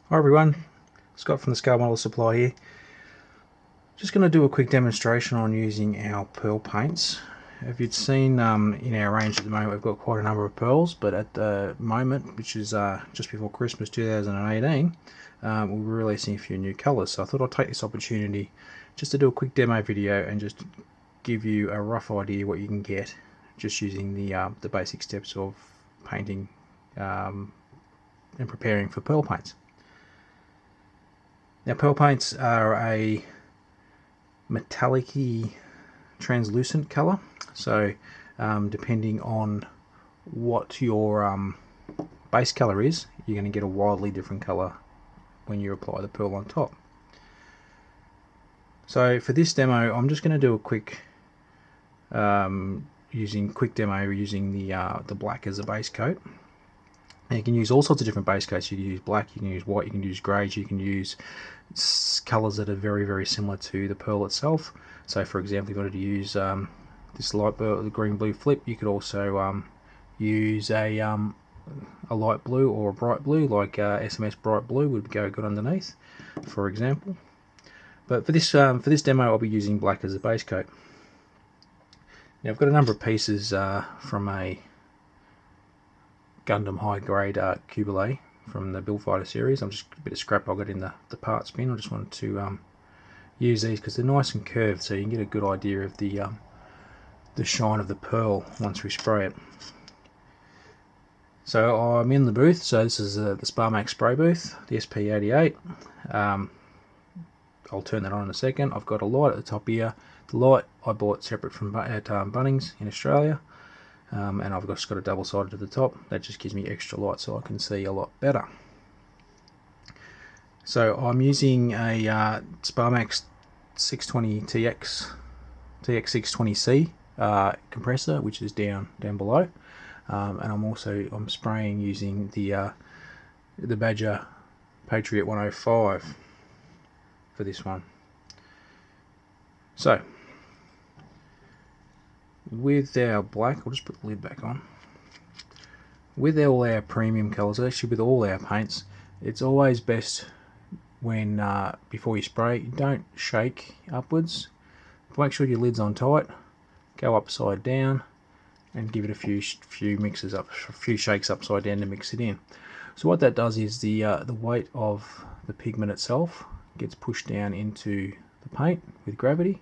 Hi everyone, Scott from the Scale Model Supply here. Just going to do a quick demonstration on using our pearl paints. If you'd seen in our range at the moment, we've got quite a number of pearls, but at the moment, which is just before Christmas 2018, we're releasing a few new colours. So I thought I'd take this opportunity just to do a quick demo video and just give you a rough idea what you can get just using the basic steps of painting and preparing for pearl paints. Now, pearl paints are a metallic-y translucent colour, so depending on what your base colour is, you're going to get a wildly different colour when you apply the pearl on top. So for this demo, I'm just going to do a quick demo using the black as a base coat. And you can use all sorts of different base coats. You can use black, you can use white, you can use greys, you can use colours that are very, very similar to the pearl itself. So for example, if you wanted to use this light blue, the green blue flip, you could also use a light blue or a bright blue, like SMS bright blue would go good underneath, for example. But for this demo, I'll be using black as a base coat. Now I've got a number of pieces from a Gundam high grade Cubalay from the Build Fighter series. I'm just a bit of scrap I got in the parts bin. I just wanted to use these because they're nice and curved, so you can get a good idea of the shine of the pearl once we spray it. So I'm in the booth. So this is the Sparmax spray booth, the SP88. I'll turn that on in a second. I've got a light at the top here. The light I bought separate from at Bunnings in Australia. And I've just got a double-sided at the top. That just gives me extra light so I can see a lot better. So I'm using a Sparmax 620 TX620C compressor, which is down below, and I'm spraying using the Badger Patriot 105 for this one. So with our black, I'll just put the lid back on. With all our premium colours, actually with all our paints, it's always best when before you spray, don't shake upwards. Make sure your lid's on tight. Go upside down and give it a few shakes upside down to mix it in. So what that does is the weight of the pigment itself gets pushed down into the paint with gravity,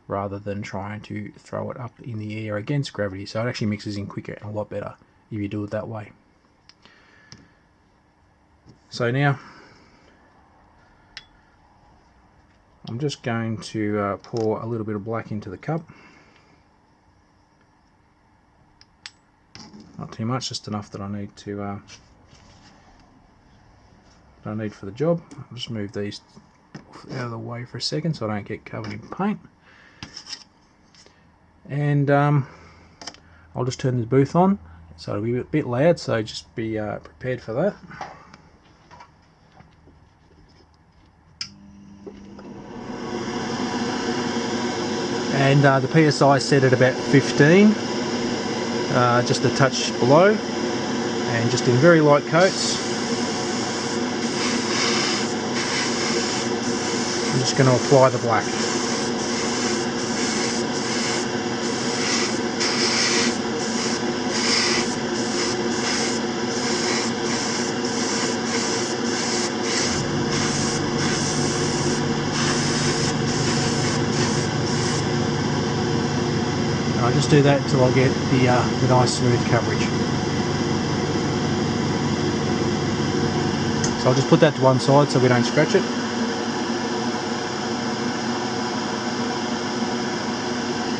rather than trying to throw it up in the air against gravity. So it actually mixes in quicker and a lot better if you do it that way. So now I'm just going to pour a little bit of black into the cup. Not too much, just enough that I need for the job. I'll just move these out of the way for a second so I don't get covered in paint. And I'll just turn the booth on, so it'll be a bit loud, so just be prepared for that. And the PSI set at about 15, just a touch below, and just in very light coats. I'm just going to apply the black. I'll just do that until I get the nice smooth coverage. So I'll just put that to one side so we don't scratch it.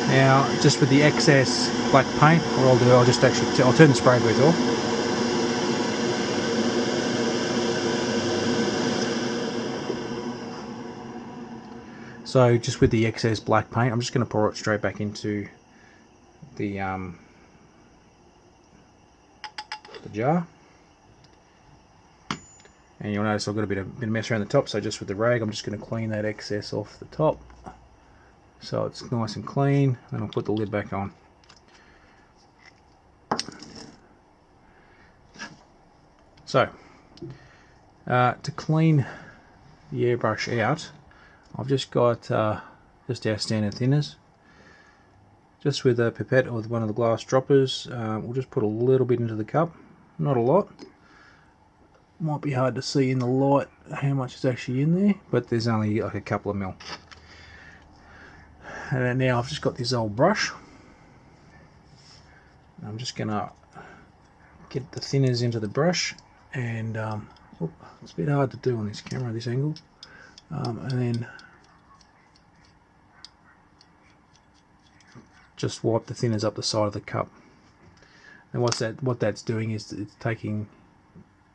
Now, just with the excess black paint, what I'll do, I'll turn the spray booth off. So just with the excess black paint, I'm just going to pour it straight back into the jar. And you'll notice I've got a bit of mess around the top, so just with the rag I'm just going to clean that excess off the top so it's nice and clean, and I'll put the lid back on. So To clean the airbrush out, I've just got just our standard thinners. Just with a pipette or with one of the glass droppers, we'll just put a little bit into the cup, not a lot. Might be hard to see in the light how much is actually in there, but there's only like a couple of mil. And now I've just got this old brush. I'm just going to get the thinners into the brush, and it's a bit hard to do on this camera, this angle, and then just wipe the thinners up the side of the cup. And what that's doing is it's taking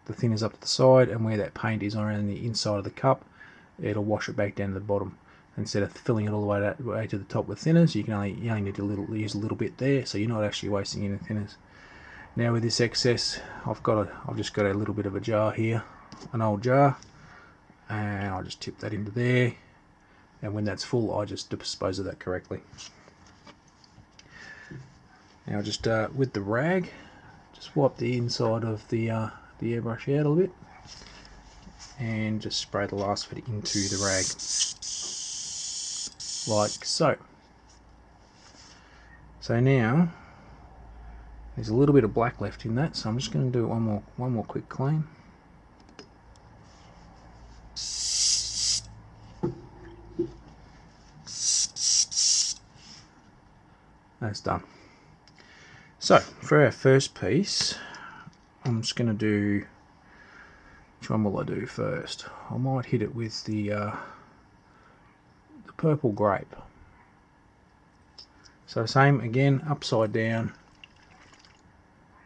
the thinners up to the side, and where that paint is around the inside of the cup, it'll wash it back down to the bottom. Instead of filling it all the way to the top with thinners, you only need to use a little bit there, so you're not actually wasting any thinners. Now with this excess, I've just got a little bit of a jar here, an old jar, and I'll just tip that into there, and when that's full, I just dispose of that correctly. Now just with the rag, just wipe the inside of the airbrush out a little bit, and just spray the last bit into the rag, like so. So now there's a little bit of black left in that, so I'm just going to do one more quick clean. That's done. So for our first piece, I'm just going to do, which one will I do first? I might hit it with the purple grape. So same again, upside down,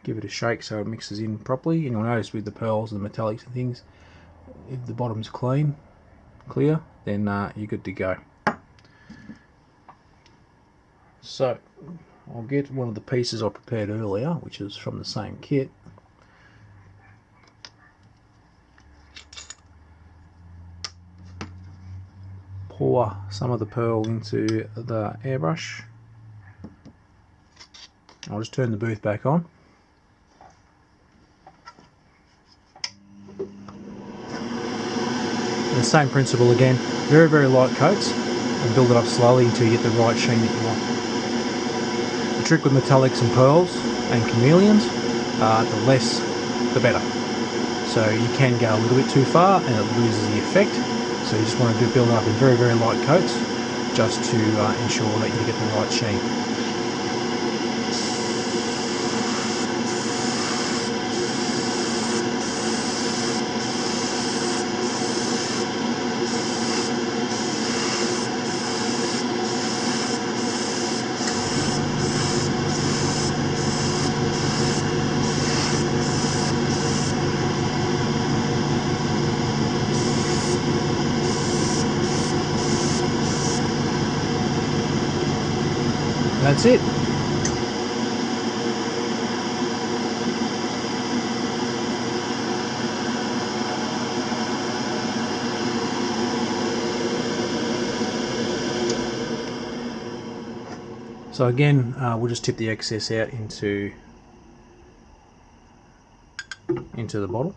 give it a shake so it mixes in properly, and you'll notice with the pearls and the metallics and things, if the bottom's clear, then you're good to go. So I'll get one of the pieces I prepared earlier, which is from the same kit. Pour some of the pearl into the airbrush. I'll just turn the booth back on. And the same principle again, very, very light coats, and build it up slowly until you get the right sheen that you want. The trick with metallics and pearls and chameleons, the less the better. So you can go a little bit too far and it loses the effect. So you just want to build up in very, very light coats, just to ensure that you get the right sheen. That's it. So again, we'll just tip the excess out into the bottle,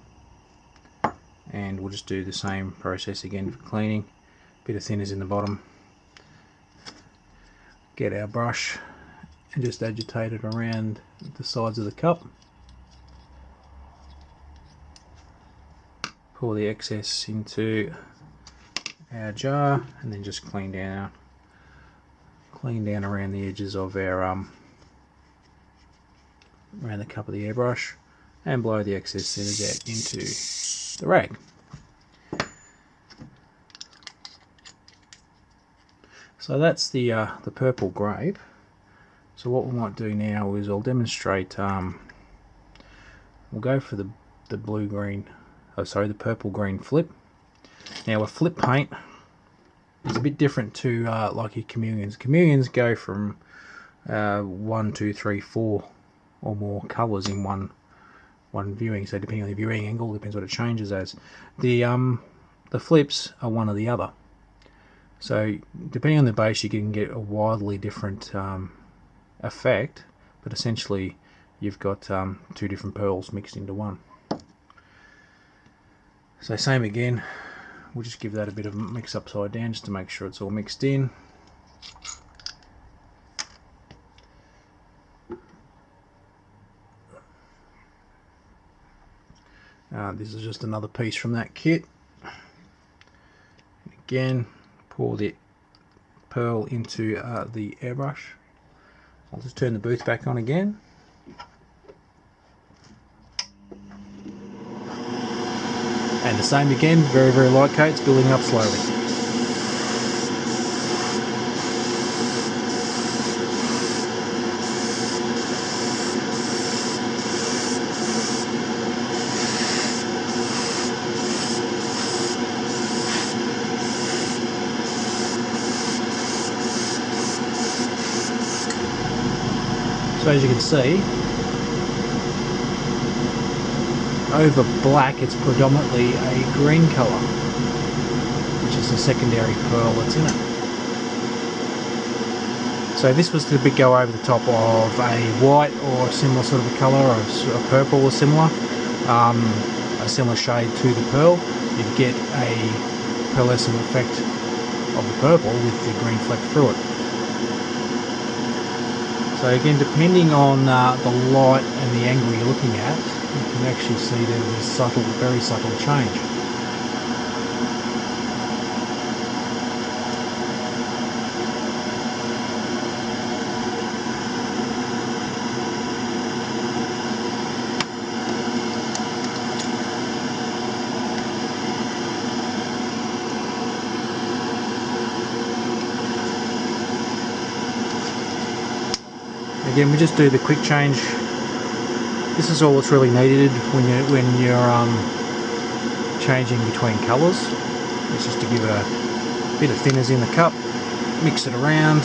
and we'll just do the same process again for cleaning. Bit of thinners in the bottom. Get our brush and just agitate it around the sides of the cup. Pour the excess into our jar, and then just clean down around the edges of our around the cup of the airbrush, and blow the excess thinners out into the rag. So that's the purple grape. So what we might do now is I'll demonstrate. We'll go for the the purple green flip. Now a flip paint is a bit different to like your chameleons. Chameleons go from 1, 2, 3, 4 or more colours in one viewing. So depending on the viewing angle, depends what it changes as. The flips are one or the other. So depending on the base, you can get a wildly different effect, but essentially you've got two different pearls mixed into one. So same again, we'll just give that a bit of a mix upside down just to make sure it's all mixed in. This is just another piece from that kit. Again, pour the pearl into the airbrush. I'll just turn the booth back on again. And the same again, very, very light coats, building up slowly. So as you can see, over black it's predominantly a green colour, which is the secondary pearl that's in it. So this was to go over the top of a white or a similar sort of a colour, or a purple or similar, a similar shade to the pearl. You'd get a pearlescent effect of the purple with the green fleck through it. So again, depending on the light and the angle you're looking at, you can actually see there's a subtle, very subtle change. Again, we just do the quick change. This is all that's really needed when you're changing between colours. It's just to give a bit of thinners in the cup, mix it around,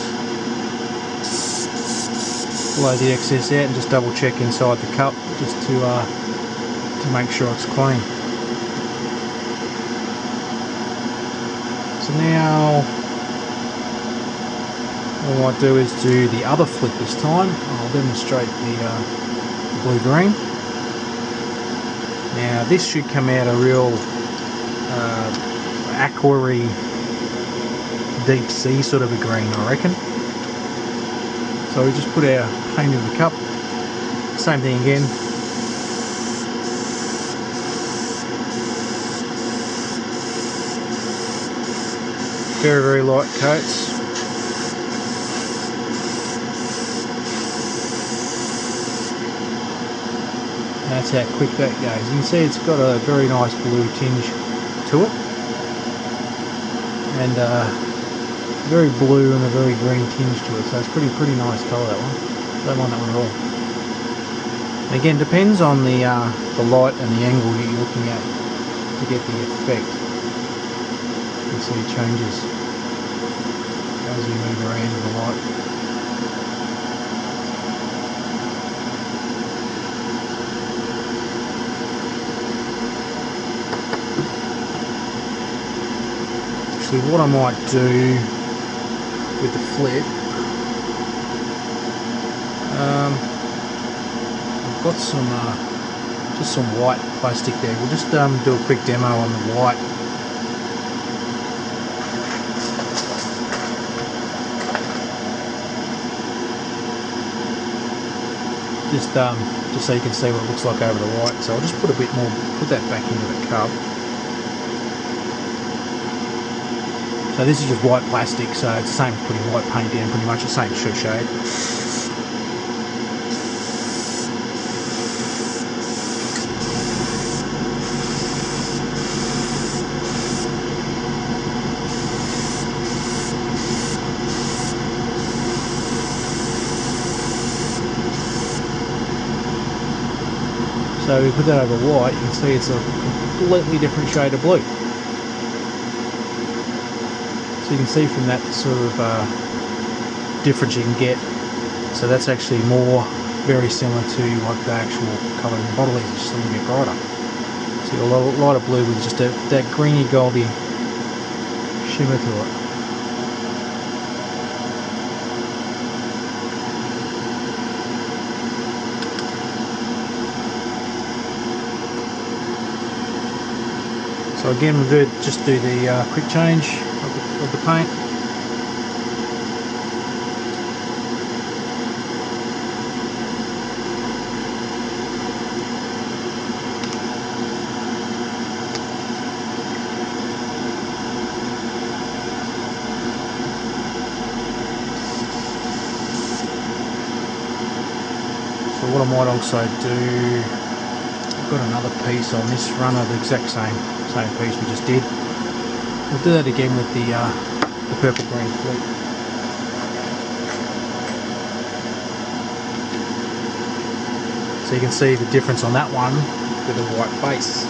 blow the excess out, and just double check inside the cup just to make sure it's clean. So now what I might do is do the other flip this time. I'll demonstrate the blue-green. Now this should come out a real aqua-y, deep sea sort of a green, I reckon. So we just put our paint in the cup. Same thing again. Very, very light coats. That's how quick that goes. You can see it's got a very nice blue tinge to it, and very blue and a very green tinge to it. So it's pretty nice colour, that one. Don't mind that one at all. And again, depends on the light and the angle you're looking at to get the effect. You can see it changes as you move around in the light. What I might do with the flip, I've got some just some white plastic there. We'll just do a quick demo on the white. Just so you can see what it looks like over the white. So I'll just put a bit more, put that back into the cup. So this is just white plastic, so it's the same as putting white paint down, pretty much the same shade. So we put that over white, you can see it's a completely different shade of blue. So you can see from that sort of difference you can get. So that's actually very similar to like the actual colour in the bottle is, just a little bit brighter. See a lighter blue with just that greeny goldy shimmer to it. So again, we'll just do the quick change of the paint. So what I might also do, I've got another piece on this runner, the exact same piece we just did. We'll do that again with the purple green flip. So you can see the difference on that one with a white base.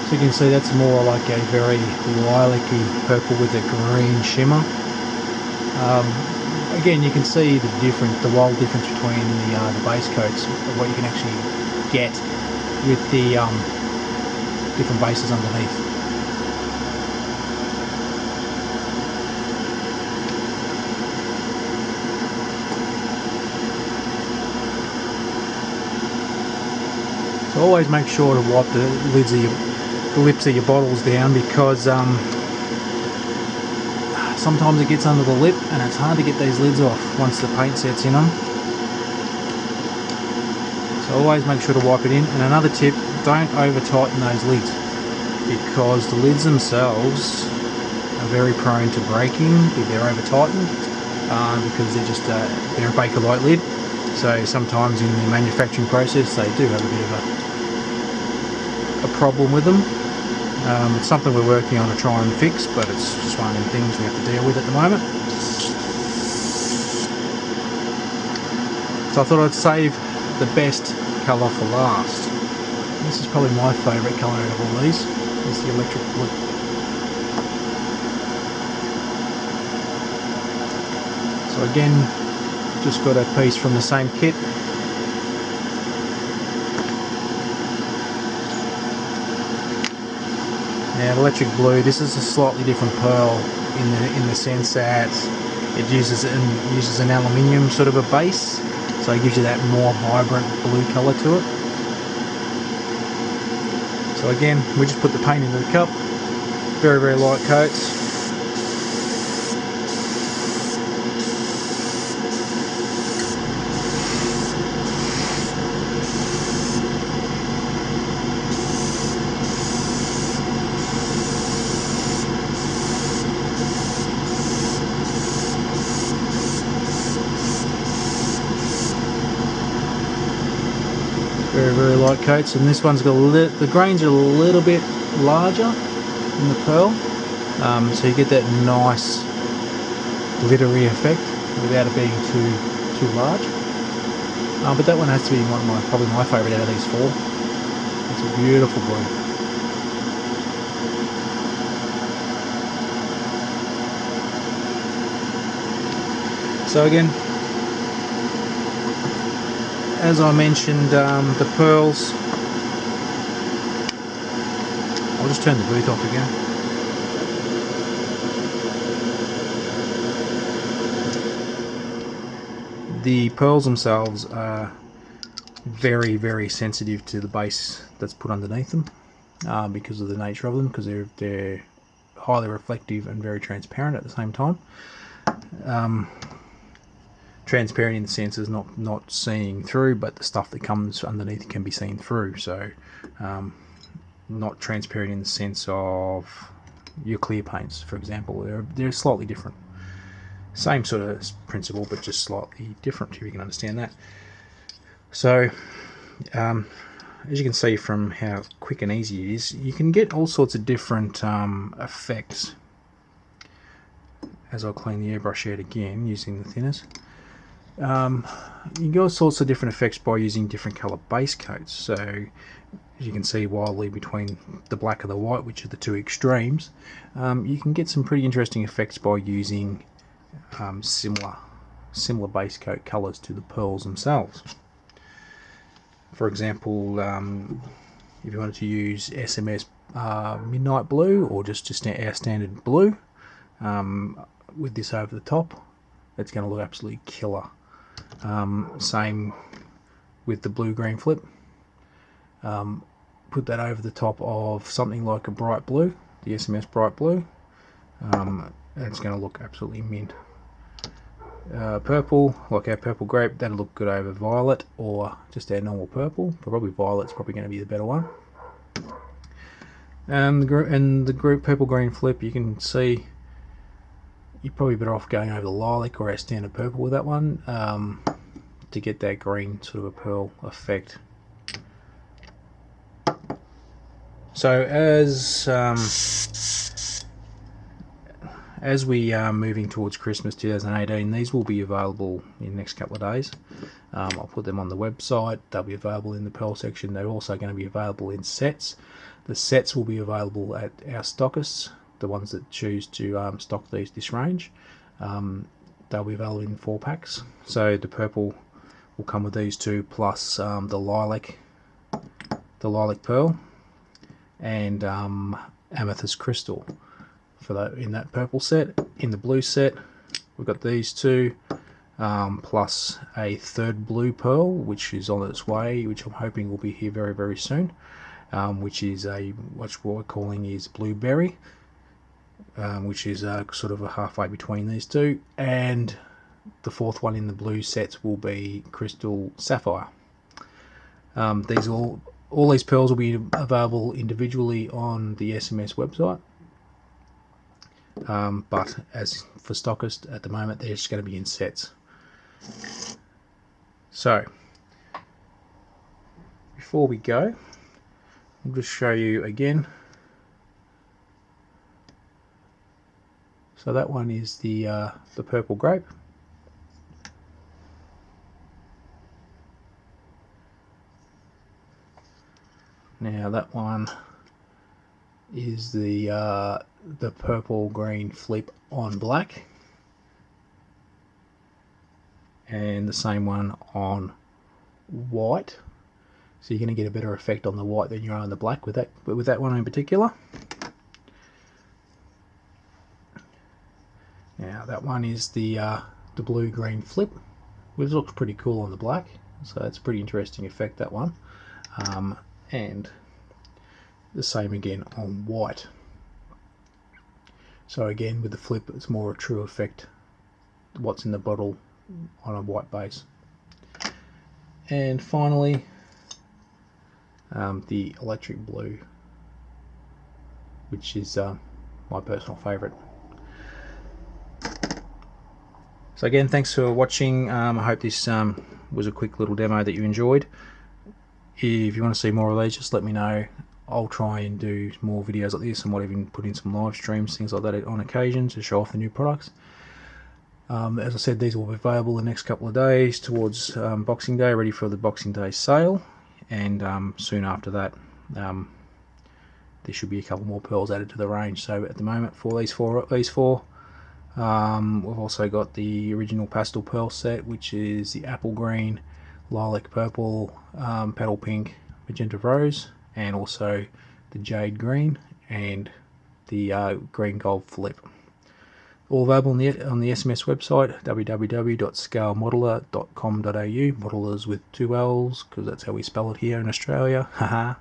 So you can see that's more like a very lilac-y purple with a green shimmer. Again, you can see the wild difference between the base coats of what you can actually get with the different bases underneath. So always make sure to wipe the lips of your bottles down, because sometimes it gets under the lip and it's hard to get these lids off once the paint sets in them. So always make sure to wipe it in. And another tip, don't over tighten those lids, because the lids themselves are very prone to breaking if they're over tightened, because they're a Bakelite lid. So sometimes in the manufacturing process they do have a bit of a problem with them. It's something we're working on to try and fix, but it's just one of the things we have to deal with at the moment. So I thought I'd save the best colour for last. This is probably my favourite colour out of all these, is the electric blue. So again, just got a piece from the same kit. Now, electric blue, this is a slightly different pearl in the sense that it uses an aluminium sort of a base, so it gives you that more vibrant blue colour to it. So again, we just put the paint into the cup, very, very light coats. Very, very light coats, and this one's got the grains are a little bit larger in the pearl, so you get that nice glittery effect without it being too large. But that one has to be probably my favourite out of these four. It's a beautiful blue. So again, as I mentioned, the pearls, I'll just turn the booth off again. The pearls themselves are very, very sensitive to the base that's put underneath them, because of the nature of them, because they're highly reflective and very transparent at the same time. Transparent in the sense is not seeing through, but the stuff that comes underneath can be seen through. So not transparent in the sense of your clear paints, for example. They're slightly different. Same sort of principle, but just slightly different, if you can understand that. So as you can see from how quick and easy it is, you can get all sorts of different effects. As I'll clean the airbrush out again using the thinners. You can get all sorts of different effects by using different colour base coats. So as you can see wildly between the black and the white, which are the two extremes, you can get some pretty interesting effects by using similar similar base coat colours to the pearls themselves. For example, if you wanted to use SMS Midnight Blue, or just our standard blue, with this over the top, it's going to look absolutely killer. Same with the blue-green flip. Put that over the top of something like a bright blue, the SMS Bright Blue, and it's going to look absolutely mint. Purple, like our purple grape, that'll look good over violet or just our normal purple, but probably violet's probably going to be the better one. And the group purple green flip, you can see you're probably better off going over the lilac or our standard purple with that one, to get that green sort of a pearl effect. So as we are moving towards Christmas 2018, these will be available in the next couple of days. I'll put them on the website. They'll be available in the pearl section. They're also going to be available in sets. The sets will be available at our stockists, the ones that choose to stock this range. They'll be available in 4-packs. So the purple will come with these two, plus the lilac pearl and amethyst crystal for that in that purple set. In the blue set, we've got these two, plus a third blue pearl, which is on its way, which I'm hoping will be here very, very soon. Which is what we're calling is blueberry, which is sort of a halfway between these two, and the fourth one in the blue sets will be crystal sapphire. All these pearls will be available individually on the SMS website, but as for stockist at the moment, they're just going to be in sets. So before we go, I'll just show you again. So that one is the purple grape. Now that one is the purple green flip on black, and the same one on white. So you're going to get a better effect on the white than you are on the black with that one in particular. Now that one is the blue-green flip, which looks pretty cool on the black. So that's a pretty interesting effect, that one. And the same again on white. So again, with the flip, it's more a true effect, what's in the bottle on a white base. And finally, the electric blue, which is my personal favourite. So again, thanks for watching. I hope this was a quick little demo that you enjoyed. If you want to see more of these, just let me know. I'll try and do more videos like this, and might even put in some live streams, things like that on occasion to show off the new products. As I said, these will be available the next couple of days towards Boxing Day, ready for the Boxing Day sale, and soon after that there should be a couple more pearls added to the range. So at the moment, for these four, we've also got the original pastel pearl set, which is the apple green, lilac purple, petal pink, magenta rose, and also the jade green and the green gold flip. All available on the SMS website, www.scalemodeler.com.au. Modelers with 2 L's, because that's how we spell it here in Australia. Haha.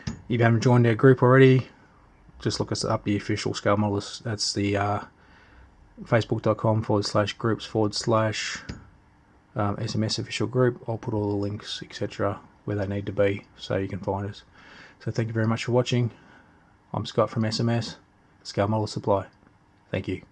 If you haven't joined our group already, just look us up, the official Scale Modelers. That's the facebook.com/groups/SMS official group. I'll put all the links, etc., where they need to be, so you can find us. So thank you very much for watching. I'm Scott from SMS, Scale Model Supply. Thank you.